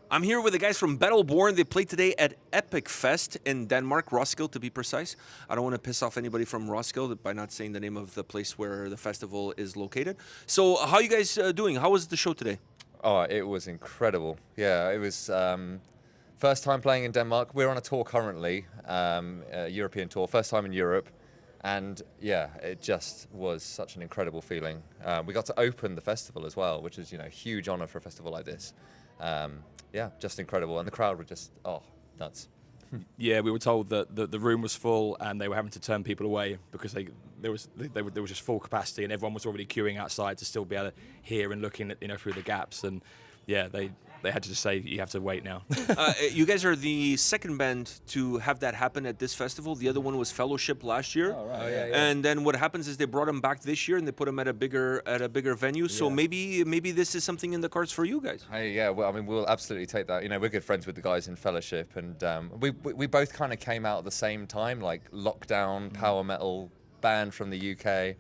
I'm here with the guys from Battleborn. They played today at Epic Fest in Denmark, Roskilde to be precise. I don't want to piss off anybody from Roskilde by not saying the name of the place where the festival is located. So how are you guys doing? How was the show today? Oh, it was incredible. Yeah, it was first time playing in Denmark. We're on a tour currently, a European tour, first time in Europe. And yeah, it just was such an incredible feeling. We got to open the festival as well, which is, a huge honor for a festival like this. Yeah, just incredible. And the crowd were just, nuts. Yeah, we were told that the room was full and they were having to turn people away because there was just full capacity and everyone was already queuing outside to still be able to hear and looking at, through the gaps. And yeah, they had to just say, you have to wait now. You guys are the second band to have that happen at this festival. The other one was Fellowship last year. Oh, right. Yeah. And then what happens is they brought them back this year and they put them at a bigger venue. So maybe this is something in the cards for you guys. Hey, yeah, well, I mean, we'll absolutely take that. We're good friends with the guys in Fellowship, and we both kind of came out at the same time, like lockdown, power metal band from the UK.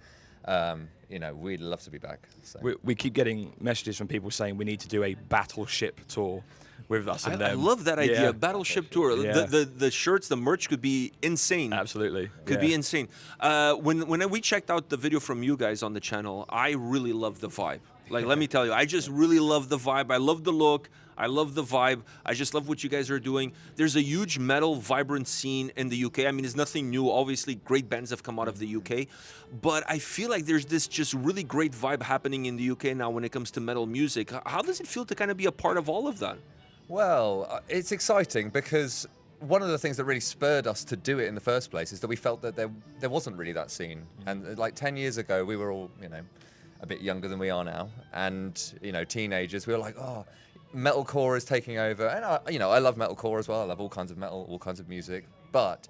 We'd love to be back. So. We keep getting messages from people saying we need to do a Battleship tour with us and them. I love that idea, Yeah. Battleship tour. Yeah. The shirts, the merch could be insane. Absolutely. Could be insane. When we checked out the video from you guys on the channel, I really love the vibe. Like, let me tell you, I just really love the vibe. I love the look. I love the vibe. I just love what you guys are doing. There's a huge metal, vibrant scene in the UK. I mean, it's nothing new. Obviously, great bands have come out of the UK. But I feel like there's this just really great vibe happening in the UK now when it comes to metal music. How does it feel to kind of be a part of all of that? Well, it's exciting because one of the things that really spurred us to do it in the first place is that we felt that there wasn't really that scene. And like 10 years ago, we were all, a bit younger than we are now. And, teenagers, we were like, metalcore is taking over. And, I love metalcore as well. I love all kinds of metal, all kinds of music. But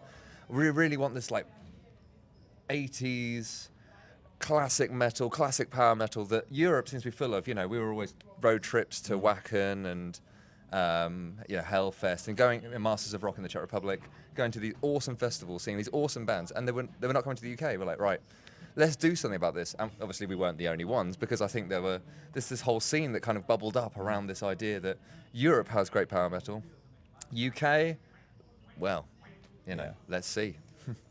we really want this, like, 80s classic metal, classic power metal that Europe seems to be full of. We were always road trips to Wacken and, Hellfest and going Masters of Rock in the Czech Republic, going to these awesome festivals, seeing these awesome bands. And they were not coming to the UK. We're like, right, let's do something about this. And obviously we weren't the only ones because I think there were this whole scene that kind of bubbled up around this idea that Europe has great power metal. UK, well, let's see.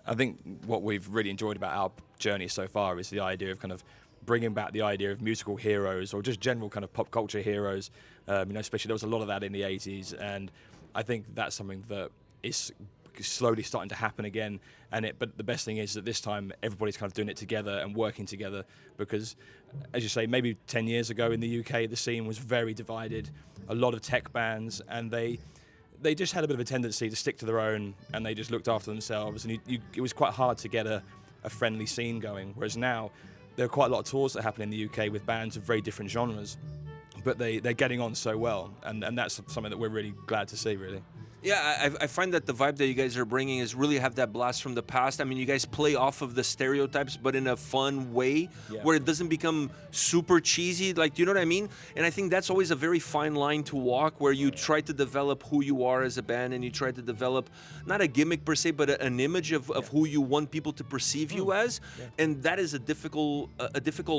I think what we've really enjoyed about our journey so far is the idea of kind of bringing back the idea of musical heroes or just general kind of pop culture heroes. Especially there was a lot of that in the 80s, and I think that's something that is slowly starting to happen again. But the best thing is that this time everybody's kind of doing it together and working together because, as you say, maybe 10 years ago in the UK the scene was very divided. A lot of tech bands, and they just had a bit of a tendency to stick to their own, and they just looked after themselves, and it was quite hard to get a friendly scene going. Whereas now there are quite a lot of tours that happen in the UK with bands of very different genres, but they're getting on so well, and that's something that we're really glad to see, really. Yeah, I find that the vibe that you guys are bringing is really have that blast from the past. I mean, you guys play off of the stereotypes, but in a fun way where it doesn't become super cheesy. Like, do you know what I mean? And I think that's always a very fine line to walk where you try to develop who you are as a band and you try to develop not a gimmick per se, but an image of who you want people to perceive you as. Yeah. And that is a difficult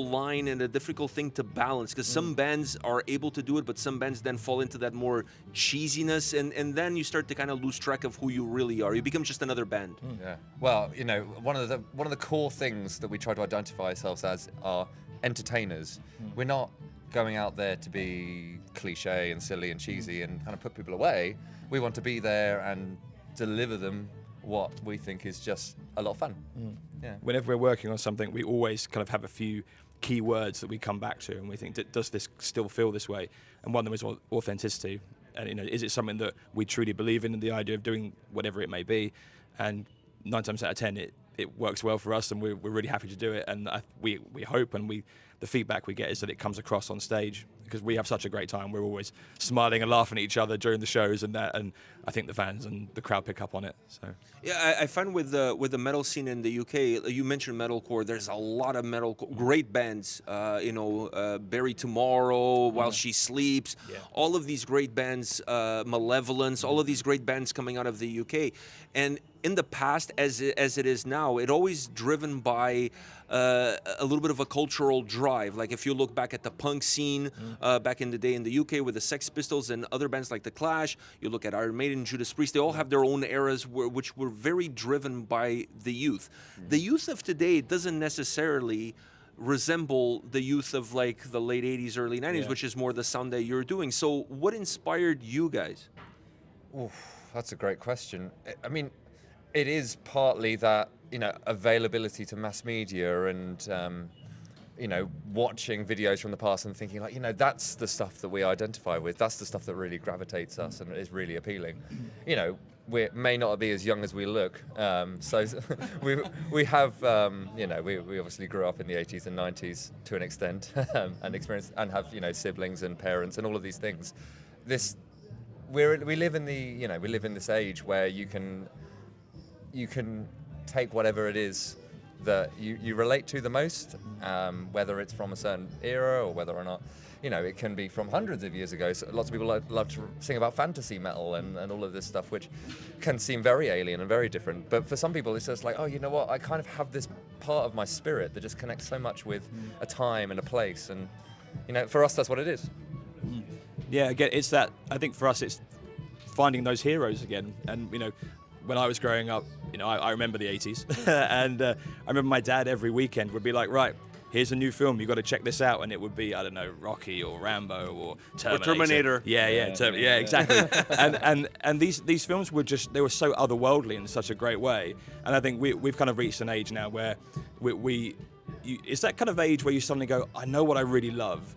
line and a difficult thing to balance because some bands are able to do it, but some bands then fall into that more cheesiness and then you start to kind of lose track of who you really are. You become just another band. Yeah. Well, one of the core things that we try to identify ourselves as are entertainers. We're not going out there to be cliche and silly and cheesy and kind of put people away. We want to be there and deliver them what we think is just a lot of fun. Yeah. Whenever we're working on something, we always kind of have a few key words that we come back to, and we think, does this still feel this way? And one of them is authenticity. And is it something that we truly believe in, the idea of doing whatever it may be? And 9 times out of 10, it works well for us, and we're really happy to do it. And we hope, and the feedback we get is that it comes across on stage because we have such a great time. We're always smiling and laughing at each other during the shows, and I think the fans and the crowd pick up on it. So yeah, I find with the metal scene in the UK, you mentioned metalcore. There's a lot of great bands. Bury Tomorrow, While She Sleeps, all of these great bands, Malevolence, all of these great bands coming out of the UK, and in the past, as it is now, it always driven by a little bit of a cultural drive. Like if you look back at the punk scene, back in the day in the UK with the Sex Pistols and other bands like The Clash. You look at Iron Maiden, Judas Priest, they all have their own eras which were very driven by the youth. The youth of today doesn't necessarily resemble the youth of like the late 80s, early 90s, which is more the sound that you're doing. So what inspired you guys? Oof, that's a great question. I mean, it is partly that, availability to mass media and, watching videos from the past and thinking like, that's the stuff that we identify with. That's the stuff that really gravitates us and is really appealing. We may not be as young as we look. So we have, we obviously grew up in the 80s and 90s to an extent and experience and have, siblings and parents and all of these things. We live in this age where you can take whatever it is that you relate to the most, whether it's from a certain era or whether or not, it can be from hundreds of years ago. So lots of people love to sing about fantasy metal and all of this stuff, which can seem very alien and very different. But for some people, it's just like, oh, you know what? I kind of have this part of my spirit that just connects so much with a time and a place. And, for us, that's what it is. Yeah, again, it's that, I think for us, it's finding those heroes again. And, when I was growing up, I remember the 80s. And I remember my dad every weekend would be like, right, here's a new film, you got to check this out. And it would be, I don't know, Rocky or Rambo or Terminator. Or Terminator. Yeah, exactly. and these films were they were so otherworldly in such a great way. And I think we've kind of reached an age now where it's that kind of age where you suddenly go, I know what I really love.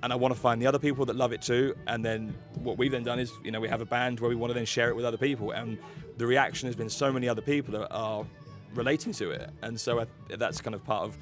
And I want to find the other people that love it too. And then what we've then done is, we have a band where we want to then share it with other people. And the reaction has been so many other people that are relating to it. And so that's kind of part of,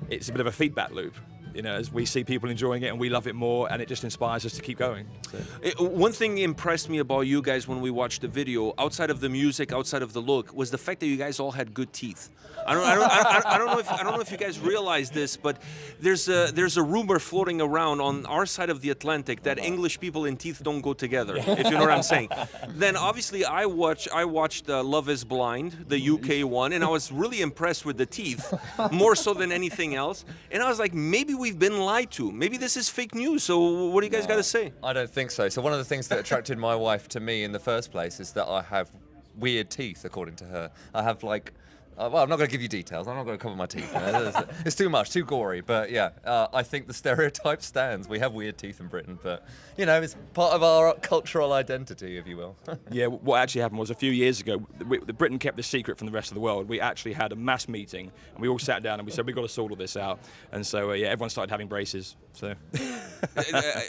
it's a bit of a feedback loop. As we see people enjoying it and we love it more, and it just inspires us to keep going. So. One thing impressed me about you guys when we watched the video, outside of the music, outside of the look, was the fact that you guys all had good teeth. I don't know if you guys realize this, but there's a rumor floating around on our side of the Atlantic that English people and teeth don't go together. If you know what I'm saying. Then obviously I watched Love Is Blind, the UK one, and I was really impressed with the teeth, more so than anything else. And I was like, maybe we've been lied to. Maybe this is fake news. So what do you guys got to say? I don't think so. So one of the things that attracted my wife to me in the first place is that I have weird teeth, according to her. I have like, well, I'm not going to give you details. I'm not going to cover my teeth. It's too much, too gory. But yeah, I think the stereotype stands. We have weird teeth in Britain, but it's part of our cultural identity, if you will. Yeah, what actually happened was a few years ago, Britain kept this secret from the rest of the world. We actually had a mass meeting, and we all sat down and we said, we've got to sort all this out. And so, everyone started having braces. So,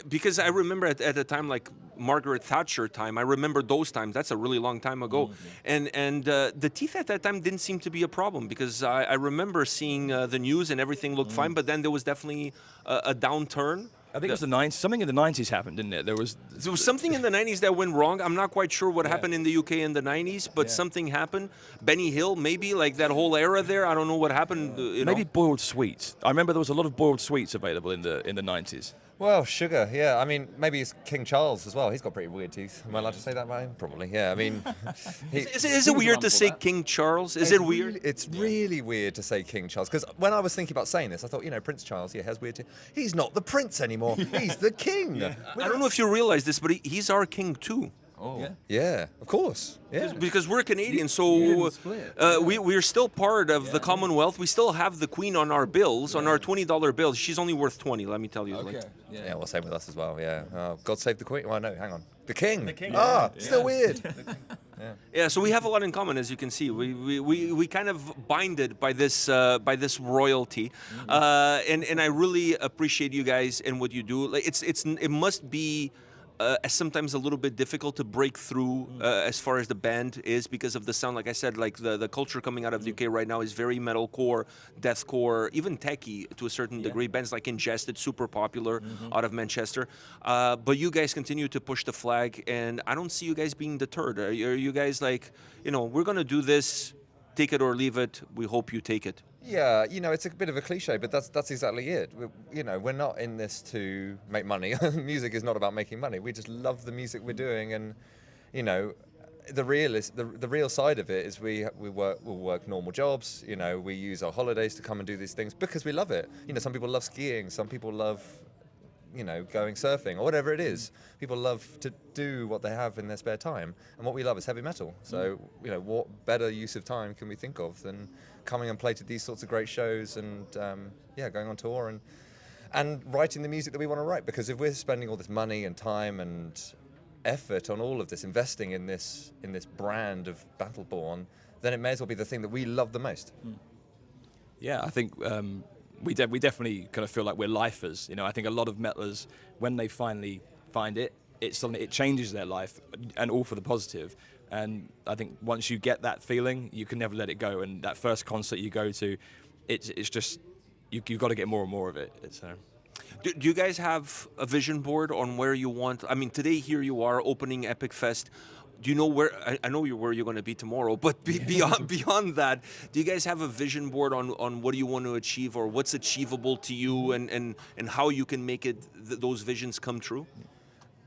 because I remember at the time, like Margaret Thatcher time, I remember those times. That's a really long time ago. And the teeth at that time didn't seem to be a problem, because I remember seeing the news and everything looked fine, but then there was definitely a downturn. I think it was the 90s. Something in the 90s happened, didn't it? There was something in the 90s that went wrong. I'm not quite sure what happened in the UK in the 90s, but something happened. Benny Hill, maybe, like that whole era there. I don't know what happened. Maybe boiled sweets. I remember there was a lot of boiled sweets available in the 90s. Well, sugar, yeah. I mean, maybe it's King Charles as well. He's got pretty weird teeth. Am I allowed to say that about him? Probably, yeah. I mean... Is it weird to say King Charles? Is it weird? It's really weird to say King Charles, because when I was thinking about saying this, I thought, Prince Charles, has weird teeth. He's not the prince anymore. He's the king. Yeah. I don't know if you realize this, but he's our king too. Oh. Yeah, of course. Yeah. Because we're Canadian, so we're still part of the Commonwealth. We still have the Queen on our bills, on our $20 bills. She's only worth $20, let me tell you. Okay. Yeah, well, same with us as well, yeah. Oh, God save the Queen. Well, no, hang on. The King. Still weird. Yeah, so we have a lot in common, as you can see. We kind of binded by this royalty, and I really appreciate you guys and what you do. Like it must be sometimes a little bit difficult to break through as far as the band is, because of the sound. Like I said, like the culture coming out of the UK right now is very metalcore, deathcore, even techie to a certain degree. Bands like Ingested, super popular out of Manchester. But you guys continue to push the flag, and I don't see you guys being deterred. Are you guys like, we're going to do this, take it or leave it, we hope you take it? Yeah, it's a bit of a cliche, but that's exactly it. We're not in this to make money. Music is not about making money. We just love the music we're doing, and the real side of it is we'll work normal jobs. We use our holidays to come and do these things because we love it. Some people love skiing, some people love going surfing or whatever it is. People love to do what they have in their spare time, and what we love is heavy metal. So what better use of time can we think of than coming and play to these sorts of great shows and going on tour and writing the music that we want to write? Because if we're spending all this money and time and effort on all of this, investing in this brand of Battleborn, then it may as well be the thing that we love the most. Yeah, I think we definitely kind of feel like we're lifers. I think a lot of metalers, when they finally find it, it changes their life, and all for the positive. And I think once you get that feeling, you can never let it go. And that first concert you go to, it's just you've got to get more and more of it. Do you guys have a vision board on where you want? I mean, today here you are opening Epic Fest. Do you know where? I know where you're going to be tomorrow, but beyond that, do you guys have a vision board on what do you want to achieve, or what's achievable to you, and how you can make it those visions come true?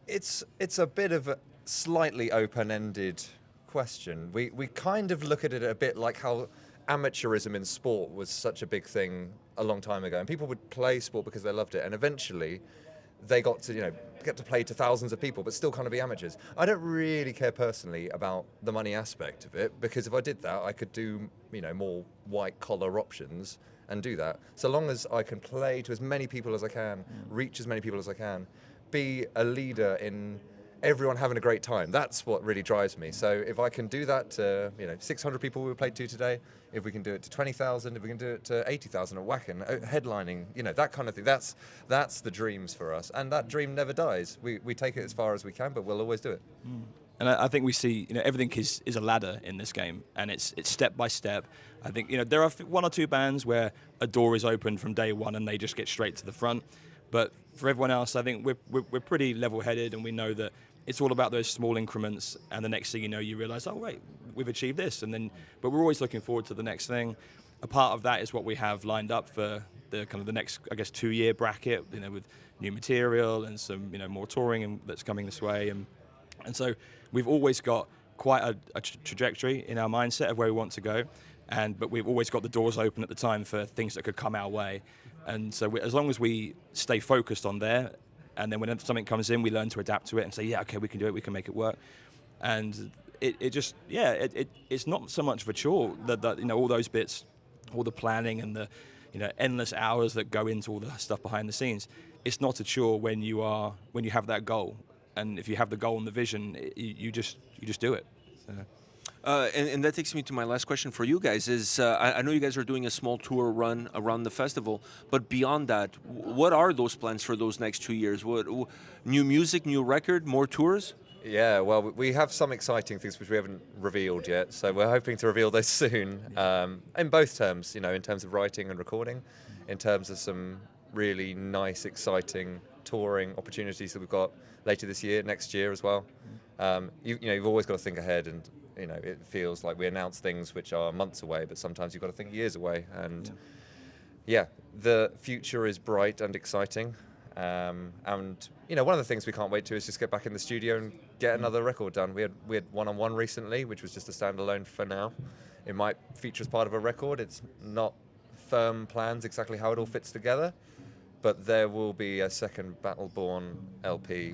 It's a bit of a slightly open-ended question. We kind of look at it a bit like how amateurism in sport was such a big thing a long time ago, and people would play sport because they loved it, and eventually they got to get to play to thousands of people but still kind of be amateurs. I don't really care personally about the money aspect of it, because if I did that I could do more white collar options and do that, so long as I can play to as many people as I can, reach as many people as I can, be a leader in everyone having a great time. That's what really drives me. So if I can do that to 600 people we played to today, if we can do it to 20,000, if we can do it to 80,000 at Wacken, headlining, that kind of thing, that's the dreams for us. And that dream never dies. We take it as far as we can, but we'll always do it. And I think we see, everything is a ladder in this game, and it's step by step. I think, there are one or two bands where a door is open from day one and they just get straight to the front. But for everyone else, I think we're pretty level-headed, and we know that it's all about those small increments, and the next thing you know, you realize, oh wait, we've achieved this, but we're always looking forward to the next thing. A part of that is what we have lined up for the kind of the next, I guess, 2-year bracket, with new material and some, more touring that's coming this way, and so we've always got quite a trajectory in our mindset of where we want to go, but we've always got the doors open at the time for things that could come our way, and so as long as we stay focused on there. And then when something comes in, we learn to adapt to it and say, yeah, okay, we can do it, we can make it work. And it's not so much of a chore that all those bits, all the planning and the endless hours that go into all the stuff behind the scenes. It's not a chore when you have that goal, and if you have the goal and the vision, you just do it. So. And that takes me to my last question for you guys is, I know you guys are doing a small tour run around the festival, but beyond that, what are those plans for those next 2 years? What new music, new record, more tours? Yeah, well, we have some exciting things which we haven't revealed yet, so we're hoping to reveal those soon, in both terms, in terms of writing and recording, in terms of some really nice, exciting touring opportunities that we've got later this year, next year as well. You've always got to think ahead, and it feels like we announce things which are months away, but sometimes you've got to think years away. And the future is bright and exciting. And one of the things we can't wait to is just get back in the studio and get another record done. We had One-on-One recently, which was just a standalone for now. It might feature as part of a record. It's not firm plans exactly how it all fits together, but there will be a second Battleborn LP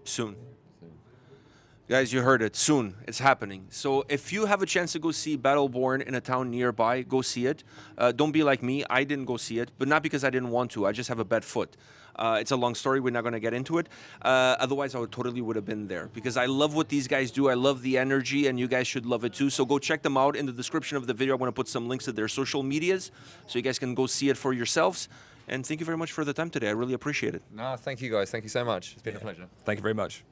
soon. Guys, you heard it. Soon. It's happening. So if you have a chance to go see Battleborn in a town nearby, go see it. Don't be like me. I didn't go see it, but not because I didn't want to. I just have a bad foot. It's a long story. We're not going to get into it. Otherwise, I would have been there, because I love what these guys do. I love the energy, and you guys should love it too. So go check them out. In the description of the video, I'm going to put some links to their social medias so you guys can go see it for yourselves. And thank you very much for the time today. I really appreciate it. No, thank you guys. Thank you so much. It's been a pleasure. Thank you very much.